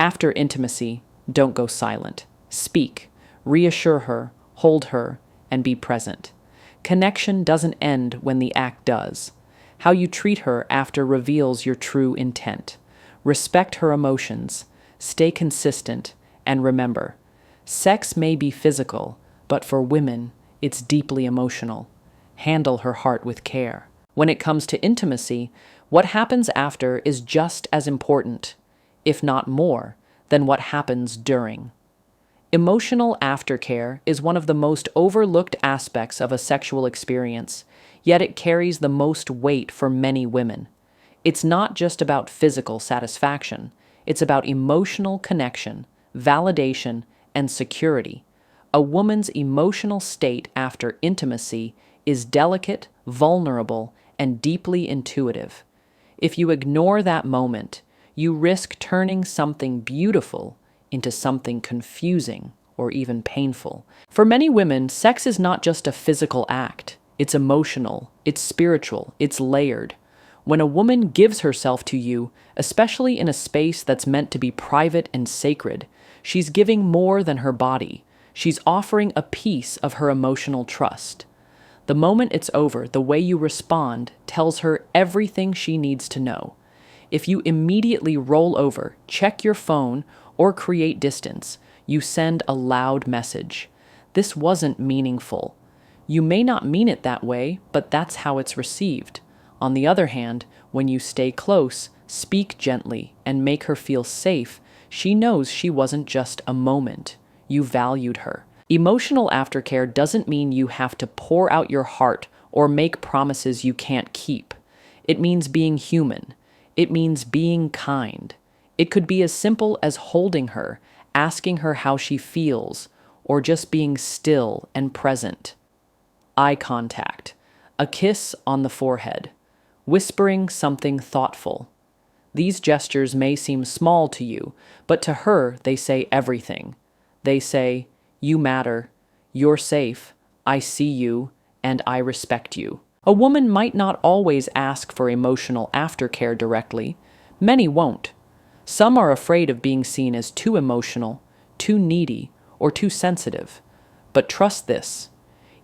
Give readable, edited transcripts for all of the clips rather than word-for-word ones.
After intimacy, don't go silent. Speak, reassure her, hold her, and be present. Connection doesn't end when the act does. How you treat her after reveals your true intent. Respect her emotions, stay consistent, and remember, sex may be physical, but for women, it's deeply emotional. Handle her heart with care. When it comes to intimacy, what happens after is just as important, if not more, than what happens during. Emotional aftercare is one of the most overlooked aspects of a sexual experience, yet it carries the most weight for many women. It's not just about physical satisfaction, it's about emotional connection, validation, and security. A woman's emotional state after intimacy is delicate, vulnerable, and deeply intuitive. If you ignore that moment, you risk turning something beautiful into something confusing or even painful. For many women, sex is not just a physical act. It's emotional, it's spiritual, it's layered. When a woman gives herself to you, especially in a space that's meant to be private and sacred, she's giving more than her body. She's offering a piece of her emotional trust. The moment it's over, the way you respond tells her everything she needs to know. If you immediately roll over, check your phone, or create distance, you send a loud message. This wasn't meaningful. You may not mean it that way, but that's how it's received. On the other hand, when you stay close, speak gently, and make her feel safe, she knows she wasn't just a moment. You valued her. Emotional aftercare doesn't mean you have to pour out your heart or make promises you can't keep. It means being human. It means being kind. It could be as simple as holding her, asking her how she feels, or just being still and present. Eye contact, a kiss on the forehead, whispering something thoughtful. These gestures may seem small to you, but to her they say everything. They say, "You matter, you're safe, I see you, and I respect you." A woman might not always ask for emotional aftercare directly. Many won't. Some are afraid of being seen as too emotional, too needy, or too sensitive. But trust this.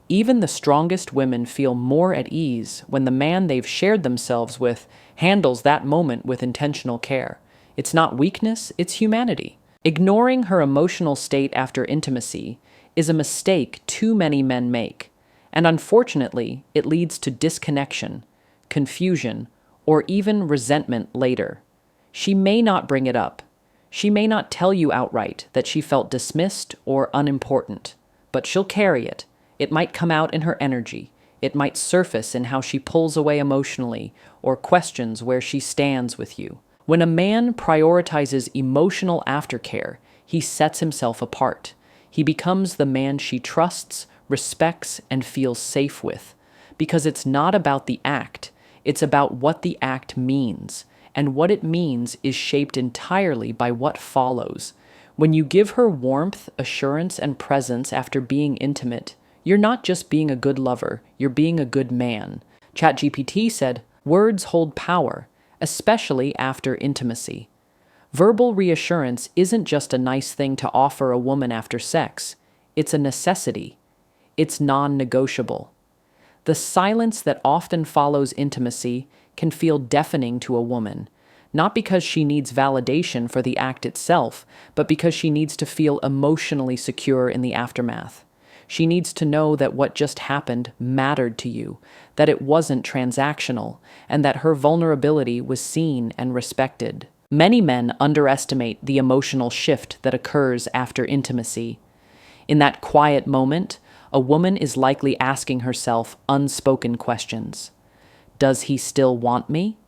Even the strongest women feel more at ease when the man they've shared themselves with handles that moment with intentional care. It's not weakness, it's humanity. Ignoring her emotional state after intimacy is a mistake too many men make, and unfortunately, it leads to disconnection, confusion, or even resentment later. She may not bring it up. She may not tell you outright that she felt dismissed or unimportant, but she'll carry it. It might come out in her energy. It might surface in how she pulls away emotionally or questions where she stands with you. When a man prioritizes emotional aftercare, he sets himself apart. He becomes the man she trusts, respects, and feels safe with. Because it's not about the act, it's about what the act means. And what it means is shaped entirely by what follows. When you give her warmth, assurance, and presence after being intimate, you're not just being a good lover, you're being a good man. ChatGPT said, "Words hold power, especially after intimacy." Verbal reassurance isn't just a nice thing to offer a woman after sex. It's a necessity. It's non-negotiable. The silence that often follows intimacy can feel deafening to a woman, not because she needs validation for the act itself, but because she needs to feel emotionally secure in the aftermath. She needs to know that what just happened mattered to you, that it wasn't transactional, and that her vulnerability was seen and respected. Many men underestimate the emotional shift that occurs after intimacy. In that quiet moment, a woman is likely asking herself unspoken questions. Does he still want me?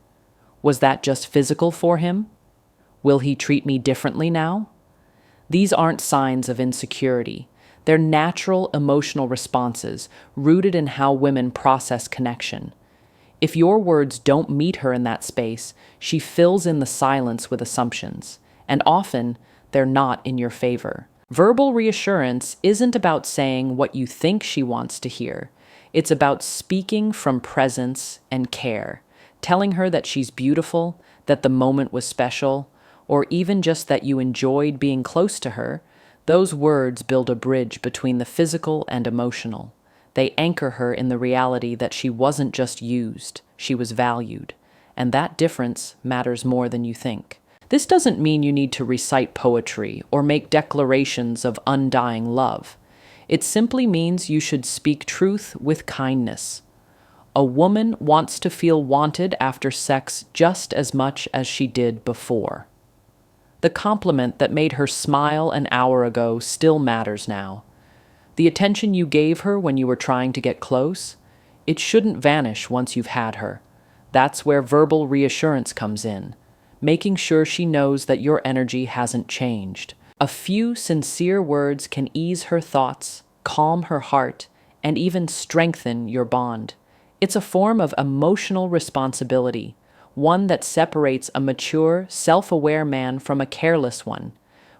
Was that just physical for him? Will he treat me differently now? These aren't signs of insecurity. They're natural emotional responses rooted in how women process connection. If your words don't meet her in that space, she fills in the silence with assumptions, and often they're not in your favor. Verbal reassurance isn't about saying what you think she wants to hear. It's about speaking from presence and care, telling her that she's beautiful, that the moment was special, or even just that you enjoyed being close to her, those words build a bridge between the physical and emotional. They anchor her in the reality that she wasn't just used, she was valued. And that difference matters more than you think. This doesn't mean you need to recite poetry or make declarations of undying love. It simply means you should speak truth with kindness. A woman wants to feel wanted after sex just as much as she did before. The compliment that made her smile an hour ago still matters now. The attention you gave her when you were trying to get close, it shouldn't vanish once you've had her. That's where verbal reassurance comes in, making sure she knows that your energy hasn't changed. A few sincere words can ease her thoughts, calm her heart, and even strengthen your bond. It's a form of emotional responsibility, one that separates a mature, self-aware man from a careless one.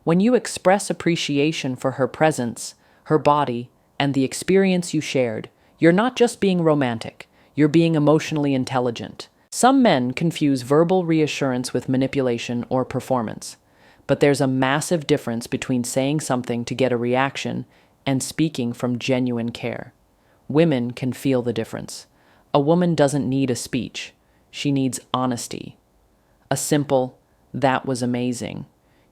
When you express appreciation for her presence, her body, and the experience you shared, you're not just being romantic, you're being emotionally intelligent. Some men confuse verbal reassurance with manipulation or performance, but there's a massive difference between saying something to get a reaction and speaking from genuine care. Women can feel the difference. A woman doesn't need a speech. She needs honesty. A simple, "That was amazing,"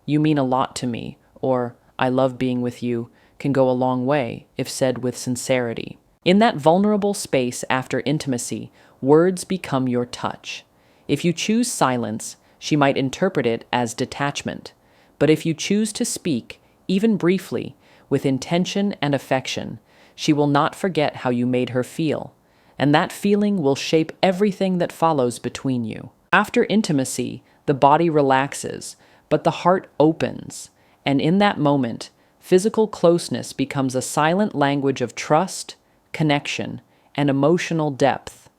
"You mean a lot to me," or "I love being with you," can go a long way if said with sincerity. In that vulnerable space after intimacy, words become your touch. If you choose silence, she might interpret it as detachment. But if you choose to speak, even briefly, with intention and affection, she will not forget how you made her feel. And that feeling will shape everything that follows between you. After intimacy, the body relaxes, but the heart opens. And in that moment, physical closeness becomes a silent language of trust, connection, and emotional depth.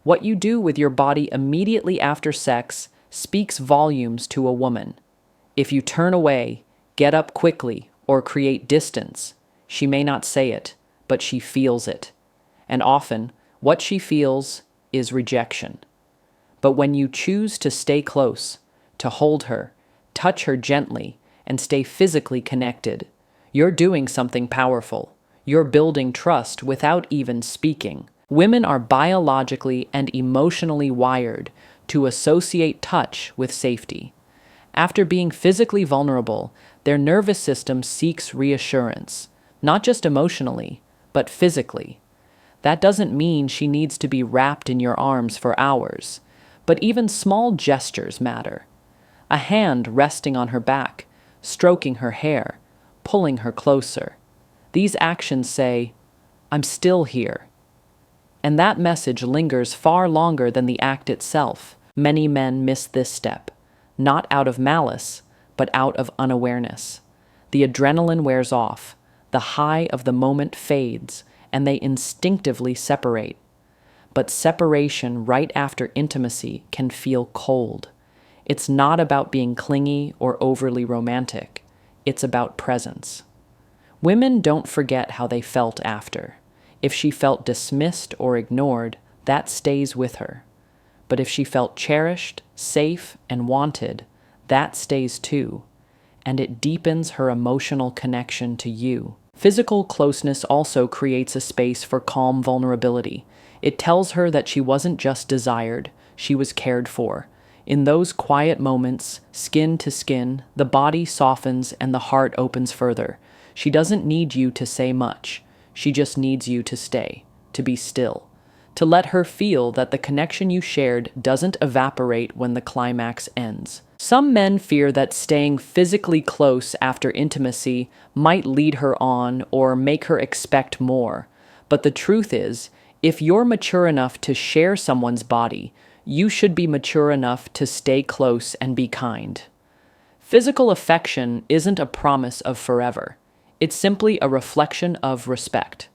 What you do with your body immediately after sex speaks volumes to a woman. If you turn away, get up quickly, or create distance, she may not say it, but she feels it. And often, what she feels is rejection. But when you choose to stay close, to hold her, touch her gently, and stay physically connected, you're doing something powerful. You're building trust without even speaking. Women are biologically and emotionally wired to associate touch with safety. After being physically vulnerable, their nervous system seeks reassurance, not just emotionally, but physically. That doesn't mean she needs to be wrapped in your arms for hours, but even small gestures matter. A hand resting on her back, stroking her hair, pulling her closer. These actions say, "I'm still here." And that message lingers far longer than the act itself. Many men miss this step, not out of malice, but out of unawareness. The adrenaline wears off, the high of the moment fades, and they instinctively separate. But separation right after intimacy can feel cold. It's not about being clingy or overly romantic. It's about presence. Women don't forget how they felt after. If she felt dismissed or ignored, that stays with her. But if she felt cherished, safe, and wanted, that stays too. And it deepens her emotional connection to you. Physical closeness also creates a space for calm vulnerability. It tells her that she wasn't just desired, she was cared for. In those quiet moments, skin to skin, the body softens and the heart opens further. She doesn't need you to say much. She just needs you to stay, to be still, to let her feel that the connection you shared doesn't evaporate when the climax ends. Some men fear that staying physically close after intimacy might lead her on or make her expect more. But the truth is, if you're mature enough to share someone's body, you should be mature enough to stay close and be kind. Physical affection isn't a promise of forever. It's simply a reflection of respect.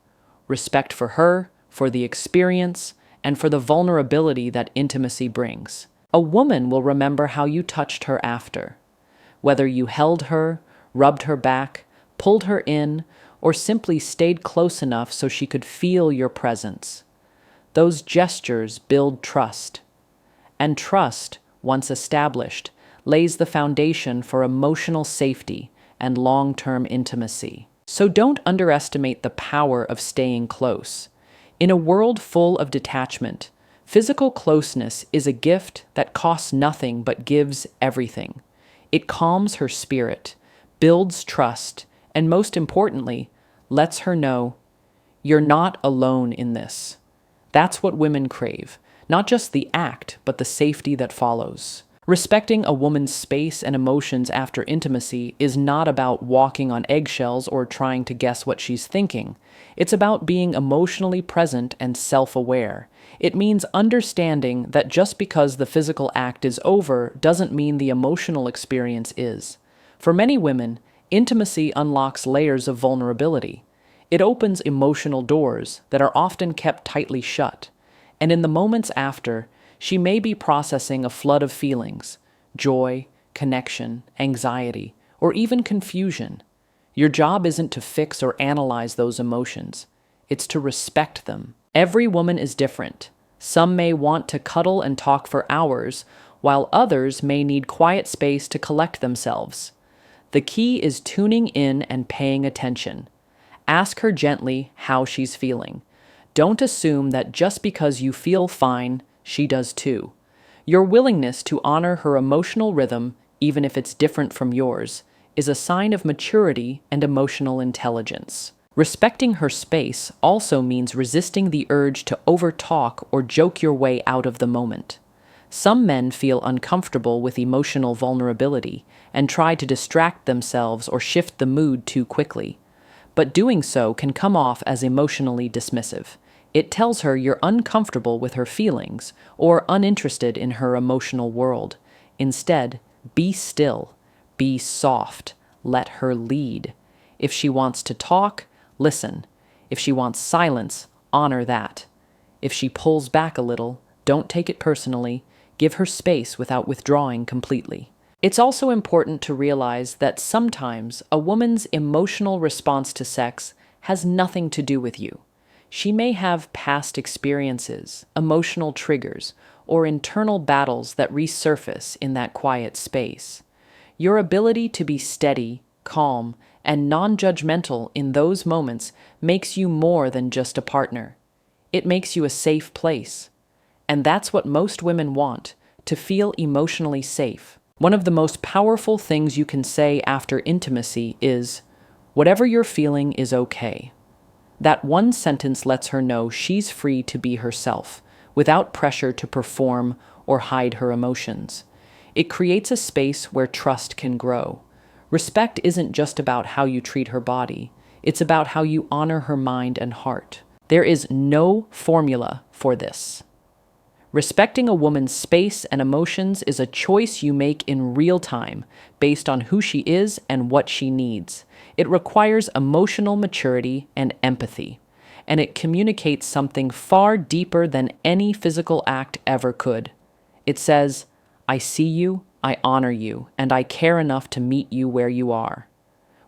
Respect for her, for the experience, and for the vulnerability that intimacy brings. A woman will remember how you touched her after. Whether you held her, rubbed her back, pulled her in, or simply stayed close enough so she could feel your presence. Those gestures build trust. And trust, once established, lays the foundation for emotional safety and long-term intimacy. So don't underestimate the power of staying close. In a world full of detachment, physical closeness is a gift that costs nothing but gives everything. It calms her spirit, builds trust, and most importantly, lets her know, you're not alone in this. That's what women crave, not just the act, but the safety that follows. Respecting a woman's space and emotions after intimacy is not about walking on eggshells or trying to guess what she's thinking. It's about being emotionally present and self-aware. It means understanding that just because the physical act is over doesn't mean the emotional experience is. For many women, intimacy unlocks layers of vulnerability. It opens emotional doors that are often kept tightly shut. And in the moments after, she may be processing a flood of feelings: joy, connection, anxiety, or even confusion. Your job isn't to fix or analyze those emotions. It's to respect them. Every woman is different. Some may want to cuddle and talk for hours, while others may need quiet space to collect themselves. The key is tuning in and paying attention. Ask her gently how she's feeling. Don't assume that just because you feel fine, she does too. Your willingness to honor her emotional rhythm, even if it's different from yours, is a sign of maturity and emotional intelligence. Respecting her space also means resisting the urge to overtalk or joke your way out of the moment. Some men feel uncomfortable with emotional vulnerability and try to distract themselves or shift the mood too quickly. But doing so can come off as emotionally dismissive. It tells her you're uncomfortable with her feelings or uninterested in her emotional world. Instead, be still, be soft, let her lead. If she wants to talk, listen. If she wants silence, honor that. If she pulls back a little, don't take it personally. Give her space without withdrawing completely. It's also important to realize that sometimes a woman's emotional response to sex has nothing to do with you. She may have past experiences, emotional triggers, or internal battles that resurface in that quiet space. Your ability to be steady, calm, and non-judgmental in those moments makes you more than just a partner. It makes you a safe place. And that's what most women want, to feel emotionally safe. One of the most powerful things you can say after intimacy is, "Whatever you're feeling is okay." That one sentence lets her know she's free to be herself, without pressure to perform or hide her emotions. It creates a space where trust can grow. Respect isn't just about how you treat her body, it's about how you honor her mind and heart. There is no formula for this. Respecting a woman's space and emotions is a choice you make in real time, based on who she is and what she needs. It requires emotional maturity and empathy, and it communicates something far deeper than any physical act ever could. It says, "I see you, I honor you, and I care enough to meet you where you are."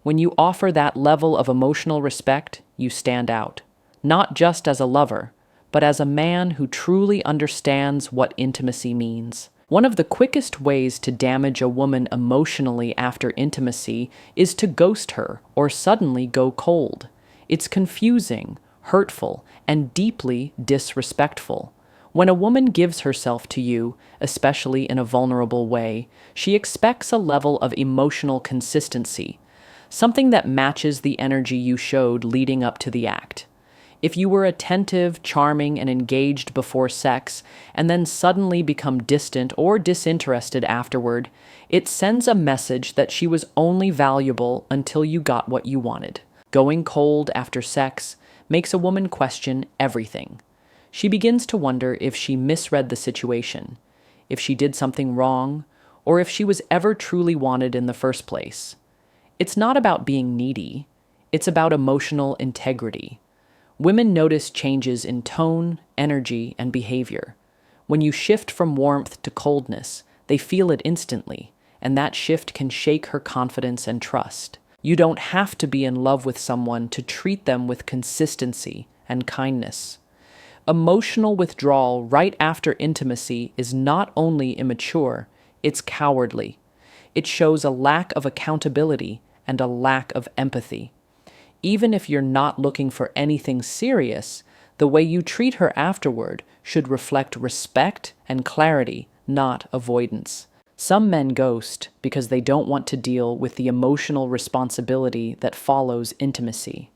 When you offer that level of emotional respect, you stand out, not just as a lover, but as a man who truly understands what intimacy means. One of the quickest ways to damage a woman emotionally after intimacy is to ghost her or suddenly go cold. It's confusing, hurtful, and deeply disrespectful. When a woman gives herself to you, especially in a vulnerable way, she expects a level of emotional consistency, something that matches the energy you showed leading up to the act. If you were attentive, charming, and engaged before sex, and then suddenly become distant or disinterested afterward, it sends a message that she was only valuable until you got what you wanted. Going cold after sex makes a woman question everything. She begins to wonder if she misread the situation, if she did something wrong, or if she was ever truly wanted in the first place. It's not about being needy, it's about emotional integrity. Women notice changes in tone, energy, and behavior. When you shift from warmth to coldness, they feel it instantly, and that shift can shake her confidence and trust. You don't have to be in love with someone to treat them with consistency and kindness. Emotional withdrawal right after intimacy is not only immature, it's cowardly. It shows a lack of accountability and a lack of empathy. Even if you're not looking for anything serious, the way you treat her afterward should reflect respect and clarity, not avoidance. Some men ghost because they don't want to deal with the emotional responsibility that follows intimacy.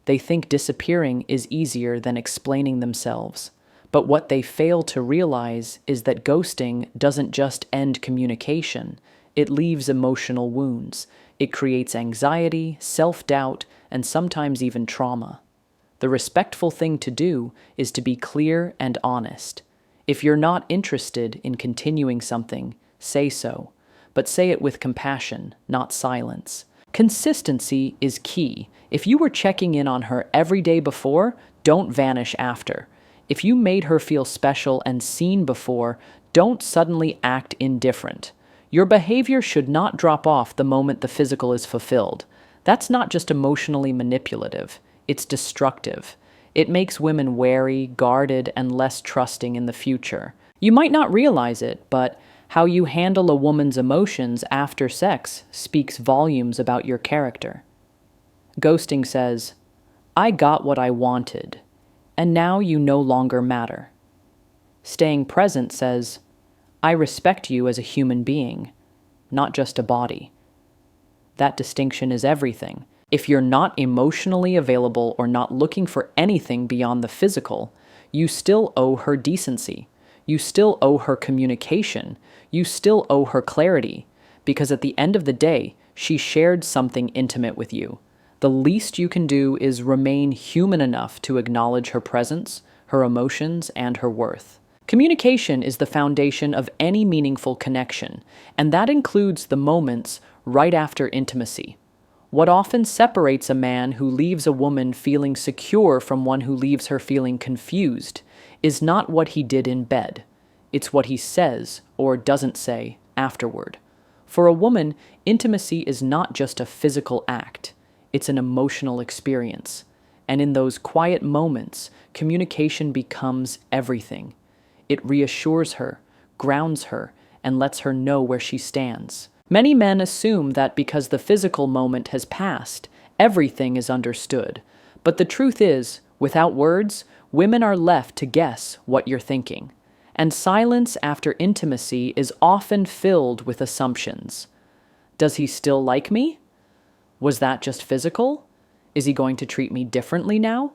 They think disappearing is easier than explaining themselves. But what they fail to realize is that ghosting doesn't just end communication, it leaves emotional wounds. It creates anxiety, self-doubt, and sometimes even trauma. The respectful thing to do is to be clear and honest. If you're not interested in continuing something, say so, but say it with compassion, not silence. Consistency is key. If you were checking in on her every day before, don't vanish after. If you made her feel special and seen before, don't suddenly act indifferent. Your behavior should not drop off the moment the physical is fulfilled. That's not just emotionally manipulative, it's destructive. It makes women wary, guarded, and less trusting in the future. You might not realize it, but how you handle a woman's emotions after sex speaks volumes about your character. Ghosting says, "I got what I wanted, and now you no longer matter." Staying present says, "I respect you as a human being, not just a body." That distinction is everything. If you're not emotionally available or not looking for anything beyond the physical, you still owe her decency. You still owe her communication. You still owe her clarity. Because at the end of the day, she shared something intimate with you. The least you can do is remain human enough to acknowledge her presence, her emotions, and her worth. Communication is the foundation of any meaningful connection, and that includes the moments right after intimacy. What often separates a man who leaves a woman feeling secure from one who leaves her feeling confused is not what he did in bed. It's what he says or doesn't say afterward. For a woman, intimacy is not just a physical act. It's an emotional experience. And in those quiet moments, communication becomes everything. It reassures her, grounds her, and lets her know where she stands. Many men assume that because the physical moment has passed, everything is understood. But the truth is, without words, women are left to guess what you're thinking. And silence after intimacy is often filled with assumptions. Does he still like me? Was that just physical? Is he going to treat me differently now?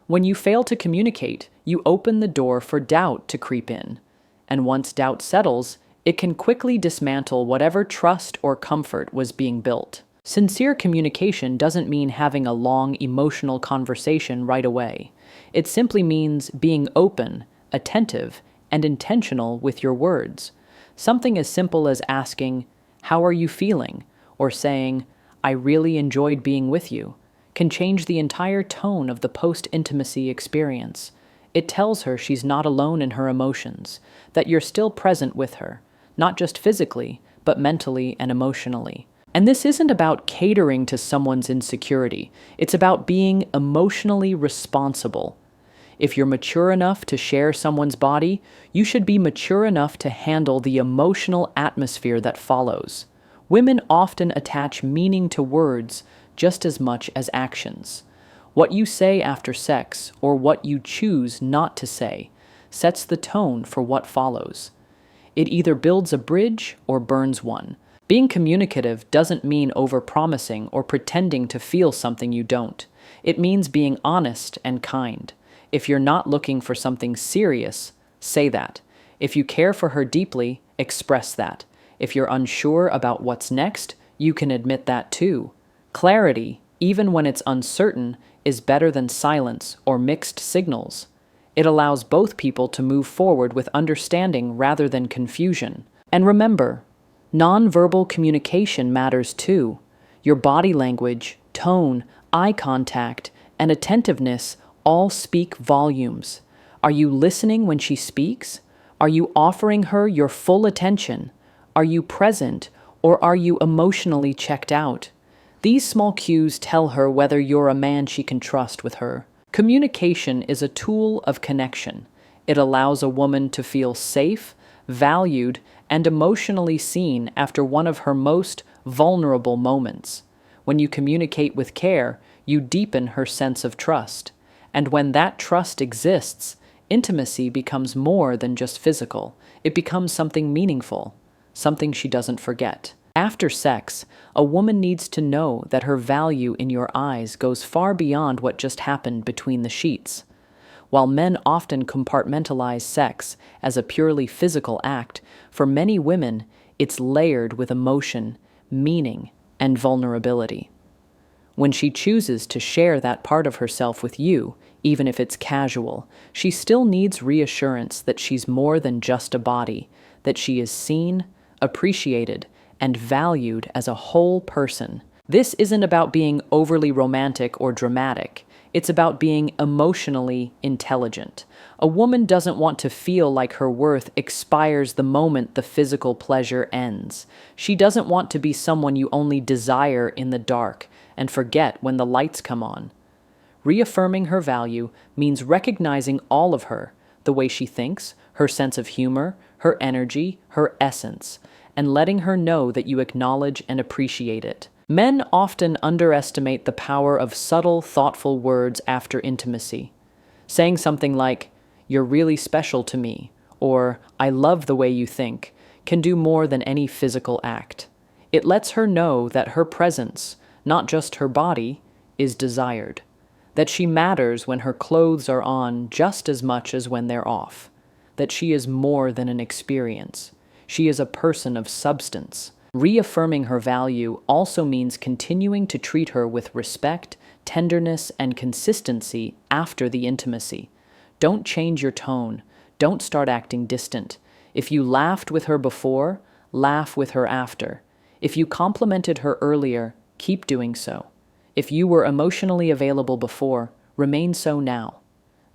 When you fail to communicate, you open the door for doubt to creep in. And once doubt settles, it can quickly dismantle whatever trust or comfort was being built. Sincere communication doesn't mean having a long, emotional conversation right away. It simply means being open, attentive, and intentional with your words. Something as simple as asking, "How are you feeling?" or saying, "I really enjoyed being with you," can change the entire tone of the post-intimacy experience. It tells her she's not alone in her emotions, that you're still present with her, not just physically, but mentally and emotionally. And this isn't about catering to someone's insecurity. It's about being emotionally responsible. If you're mature enough to share someone's body, you should be mature enough to handle the emotional atmosphere that follows. Women often attach meaning to words just as much as actions. What you say after sex, or what you choose not to say, sets the tone for what follows. It either builds a bridge or burns one. Being communicative doesn't mean overpromising or pretending to feel something you don't. It means being honest and kind. If you're not looking for something serious, say that. If you care for her deeply, express that. If you're unsure about what's next, you can admit that too. Clarity, even when it's uncertain, is better than silence or mixed signals. It allows both people to move forward with understanding rather than confusion. And remember, nonverbal communication matters too. Your body language, tone, eye contact, and attentiveness all speak volumes. Are you listening when she speaks? Are you offering her your full attention? Are you present, or are you emotionally checked out? These small cues tell her whether you're a man she can trust with her. Communication is a tool of connection. It allows a woman to feel safe, valued, and emotionally seen after one of her most vulnerable moments. When you communicate with care, you deepen her sense of trust. And when that trust exists, intimacy becomes more than just physical. It becomes something meaningful, something she doesn't forget. After sex, a woman needs to know that her value in your eyes goes far beyond what just happened between the sheets. While men often compartmentalize sex as a purely physical act, for many women, it's layered with emotion, meaning, and vulnerability. When she chooses to share that part of herself with you, even if it's casual, she still needs reassurance that she's more than just a body, that she is seen, appreciated, and valued as a whole person. This isn't about being overly romantic or dramatic. It's about being emotionally intelligent. A woman doesn't want to feel like her worth expires the moment the physical pleasure ends. She doesn't want to be someone you only desire in the dark and forget when the lights come on. Reaffirming her value means recognizing all of her, the way she thinks, her sense of humor, her energy, her essence, and letting her know that you acknowledge and appreciate it. Men often underestimate the power of subtle, thoughtful words after intimacy. Saying something like, "You're really special to me," or "I love the way you think," can do more than any physical act. It lets her know that her presence, not just her body, is desired. That she matters when her clothes are on just as much as when they're off. That she is more than an experience. She is a person of substance. Reaffirming her value also means continuing to treat her with respect, tenderness, and consistency after the intimacy. Don't change your tone. Don't start acting distant. If you laughed with her before, laugh with her after. If you complimented her earlier, keep doing so. If you were emotionally available before, remain so now.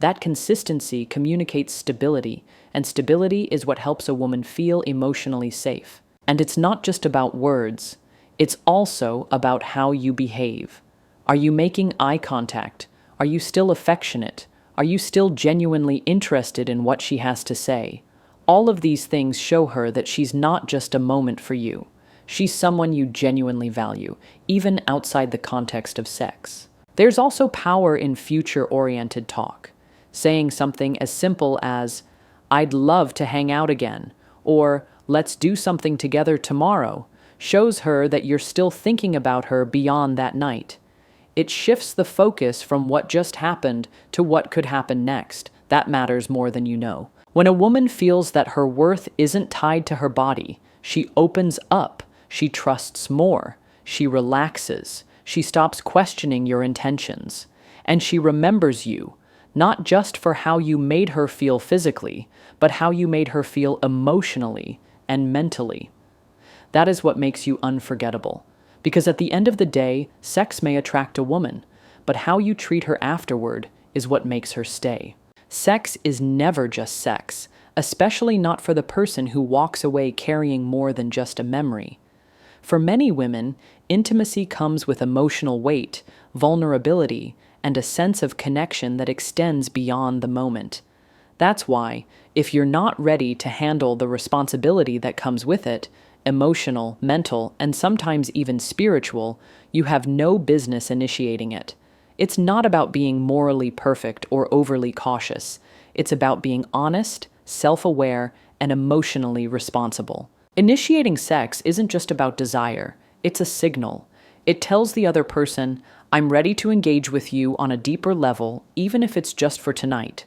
That consistency communicates stability, and stability is what helps a woman feel emotionally safe. And it's not just about words, it's also about how you behave. Are you making eye contact? Are you still affectionate? Are you still genuinely interested in what she has to say? All of these things show her that she's not just a moment for you. She's someone you genuinely value, even outside the context of sex. There's also power in future-oriented talk. Saying something as simple as, "I'd love to hang out again," or "let's do something together tomorrow," shows her that you're still thinking about her beyond that night. It shifts the focus from what just happened to what could happen next. That matters more than you know. When a woman feels that her worth isn't tied to her body, she opens up, she trusts more, she relaxes, she stops questioning your intentions, and she remembers you, not just for how you made her feel physically, but how you made her feel emotionally and mentally. That is what makes you unforgettable. Because at the end of the day, sex may attract a woman, but how you treat her afterward is what makes her stay. Sex is never just sex, especially not for the person who walks away carrying more than just a memory. For many women, intimacy comes with emotional weight, vulnerability, and a sense of connection that extends beyond the moment. That's why, if you're not ready to handle the responsibility that comes with it, emotional, mental, and sometimes even spiritual, you have no business initiating it. It's not about being morally perfect or overly cautious. It's about being honest, self-aware, and emotionally responsible. Initiating sex isn't just about desire, it's a signal. It tells the other person, "I'm ready to engage with you on a deeper level, even if it's just for tonight."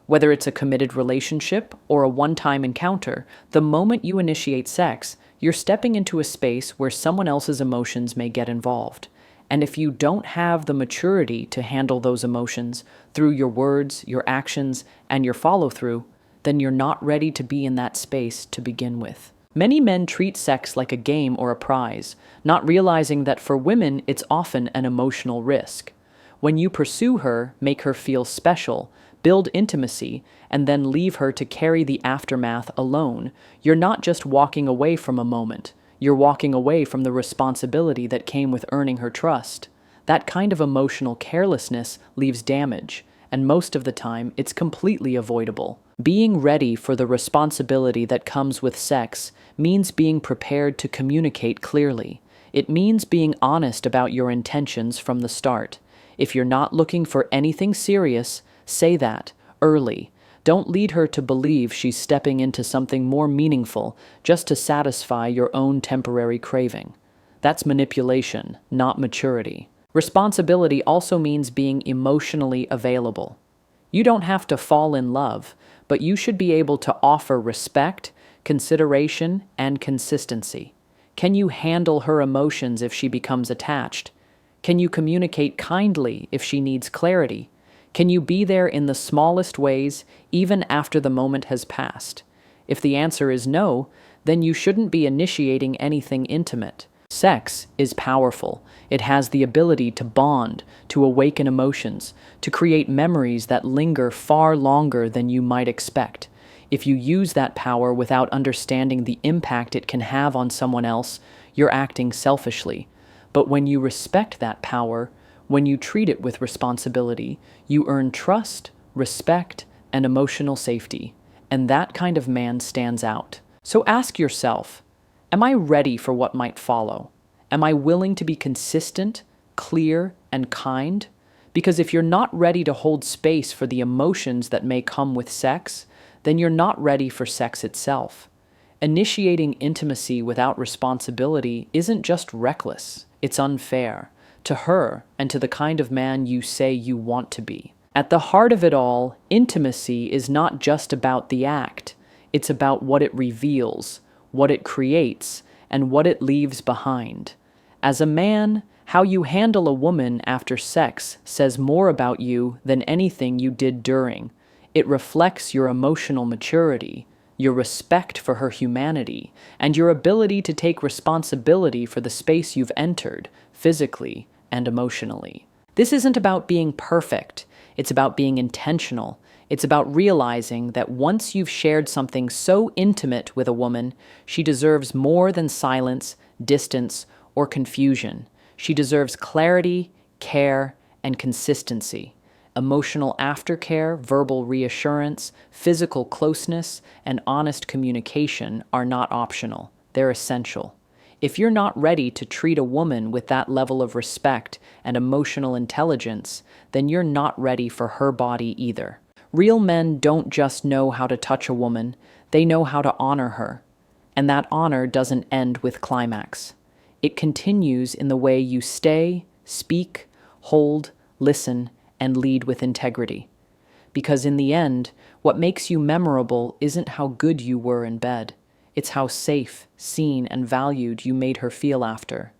Whether it's a committed relationship or a one-time encounter, the moment you initiate sex, you're stepping into a space where someone else's emotions may get involved. And if you don't have the maturity to handle those emotions through your words, your actions, and your follow-through, then you're not ready to be in that space to begin with. Many men treat sex like a game or a prize, not realizing that for women it's often an emotional risk. When you pursue her, make her feel special, build intimacy, and then leave her to carry the aftermath alone, you're not just walking away from a moment. You're walking away from the responsibility that came with earning her trust. That kind of emotional carelessness leaves damage, and most of the time it's completely avoidable. Being ready for the responsibility that comes with sex means being prepared to communicate clearly. It means being honest about your intentions from the start. If you're not looking for anything serious, say that early. Don't lead her to believe she's stepping into something more meaningful just to satisfy your own temporary craving. That's manipulation, not maturity. Responsibility also means being emotionally available. You don't have to fall in love, but you should be able to offer respect, consideration, and consistency. Can you handle her emotions if she becomes attached? Can you communicate kindly if she needs clarity? Can you be there in the smallest ways, even after the moment has passed? If the answer is no, then you shouldn't be initiating anything intimate. Sex is powerful. It has the ability to bond, to awaken emotions, to create memories that linger far longer than you might expect. If you use that power without understanding the impact it can have on someone else, you're acting selfishly. But when you respect that power, when you treat it with responsibility, you earn trust, respect, and emotional safety. And that kind of man stands out. So ask yourself, am I ready for what might follow? Am I willing to be consistent, clear, and kind? Because if you're not ready to hold space for the emotions that may come with sex, then you're not ready for sex itself. Initiating intimacy without responsibility isn't just reckless, it's unfair to her and to the kind of man you say you want to be. At the heart of it all, intimacy is not just about the act, it's about what it reveals, what it creates, and what it leaves behind. As a man, how you handle a woman after sex says more about you than anything you did during. It reflects your emotional maturity, your respect for her humanity, and your ability to take responsibility for the space you've entered, physically and emotionally. This isn't about being perfect, it's about being intentional. It's about realizing that once you've shared something so intimate with a woman, she deserves more than silence, distance, or confusion. She deserves clarity, care, and consistency. Emotional aftercare, verbal reassurance, physical closeness, and honest communication are not optional. They're essential. If you're not ready to treat a woman with that level of respect and emotional intelligence, then you're not ready for her body either. Real men don't just know how to touch a woman, they know how to honor her. And that honor doesn't end with climax. It continues in the way you stay, speak, hold, listen, and lead with integrity. Because in the end, what makes you memorable isn't how good you were in bed. It's how safe, seen, and valued you made her feel after.